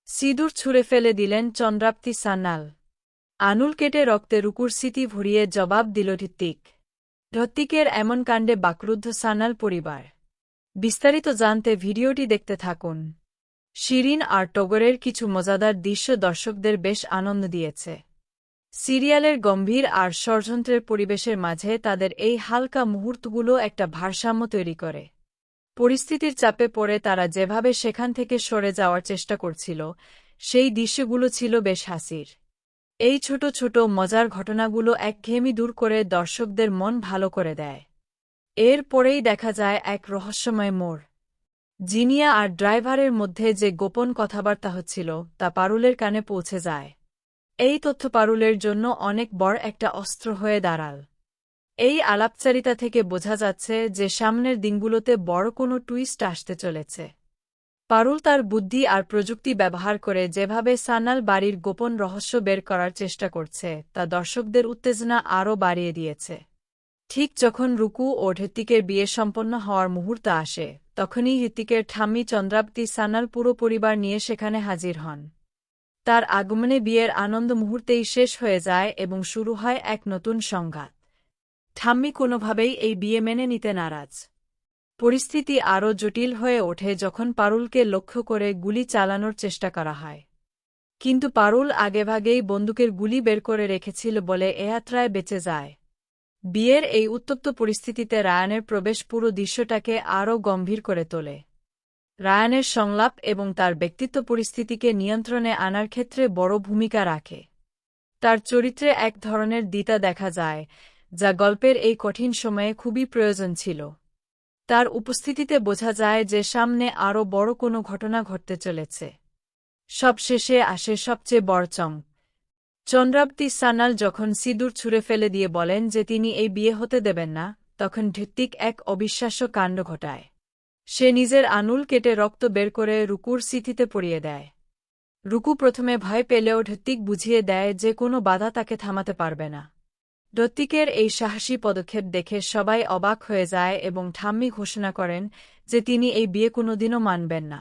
সিঁদুর ছুঁড়ে ফেলে দিলেন চন্দ্রাপ্তি সান্যাল। আনুল কেটে রক্তে রুকুর স্মৃতি ভরিয়ে জবাব দিল হৃত্বিক। হৃত্বিকের এমন কাণ্ডে বাকরুদ্ধ সান্যাল পরিবার। বিস্তারিত জানতে ভিডিওটি দেখতে থাকুন। শিরিন আর টগরের কিছু মজাদার দৃশ্য দর্শকদের বেশ আনন্দ দিয়েছে। সিরিয়ালের গম্ভীর আর ষড়যন্ত্রের পরিবেশের মাঝে তাদের এই হালকা মুহূর্তগুলো একটা ভারসাম্য তৈরি করে। পরিস্থিতির চাপে পড়ে তারা যেভাবে সেখান থেকে সরে যাওয়ার চেষ্টা করছিল, সেই দৃশ্যগুলো ছিল বেশ হাসির। এই ছোট ছোট মজার ঘটনাগুলো একঘেয়েমি দূর করে দর্শকদের মন ভালো করে দেয়। এর পরেই দেখা যায় এক রহস্যময় মোড়। জিনিয়া আর ড্রাইভারের মধ্যে যে গোপন কথাবার্তা হচ্ছিল তা পারুলের কানে পৌঁছে যায়। এই তথ্য পারুলের জন্য অনেক বড় একটা অস্ত্র হয়ে দাঁড়াল। এই আলাপচারিতা থেকে বোঝা যাচ্ছে যে সামনের দিনগুলোতে বড় কোনো টুইস্ট আসতে চলেছে। পারুল তার বুদ্ধি আর প্রযুক্তি ব্যবহার করে যেভাবে সান্যাল বাড়ির গোপন রহস্য বের করার চেষ্টা করছে তা দর্শকদের উত্তেজনা আরও বাড়িয়ে দিয়েছে। ঠিক যখন রুকু ও হৃত্বিকের বিয়ে সম্পন্ন হওয়ার মুহূর্ত আসে, তখনই হৃত্বিকের ঠাম্মি চন্দ্রাপ্তি সান্যাল পুরো পরিবার নিয়ে সেখানে হাজির হন। তার আগমনে বিয়ের আনন্দ মুহূর্তেই শেষ হয়ে যায় এবং শুরু হয় এক নতুন সংঘাত। ঠাম্মি কোনোভাবেই এই বিয়ে মেনে নিতে নারাজ। পরিস্থিতি আরও জটিল হয়ে ওঠে যখন পারুলকে লক্ষ্য করে গুলি চালানোর চেষ্টা করা হয়। কিন্তু পারুল আগেভাগেই বন্দুকের গুলি বের করে রেখেছিল বলে এ যাত্রায় বেঁচে যায়। বিয়ের এই উত্তপ্ত পরিস্থিতিতে রায়ানের প্রবেশ পুরো দৃশ্যটাকে আরও গম্ভীর করে তোলে। রায়ানের সংলাপ এবং তার ব্যক্তিত্ব পরিস্থিতিকে নিয়ন্ত্রণে আনার ক্ষেত্রে বড় ভূমিকা রাখে। তার চরিত্রে এক ধরনের দ্বিধা দেখা যায়, যা গল্পের এই কঠিন সময়ে খুবই প্রয়োজন ছিল। তার উপস্থিতিতে বোঝা যায় যে সামনে আরও বড় কোনো ঘটনা ঘটতে চলেছে। সবশেষে আসে সবচেয়ে বড় চমক। চন্দ্রাপ্তি সান্যাল যখন সিঁদুর ছুঁড়ে ফেলে দিয়ে বলেন যে তিনি এই বিয়ে হতে দেবেন না, তখন হৃত্বিক এক অবিশ্বাস্য কাণ্ড ঘটায়। সে নিজের আনুল কেটে রক্ত বের করে রুকুর স্মৃতিতে পরিয়ে দেয়। রুকু প্রথমে ভয় পেলেও হৃত্বিক বুঝিয়ে দেয় যে কোনো বাধা তাকে থামাতে পারবে না। হৃত্বিকের এই সাহসী পদক্ষেপ দেখে সবাই অবাক হয়ে যায় এবং ঠাম্মি ঘোষণা করেন যে তিনি এই বিয়ে কোনোদিনও মানবেন না।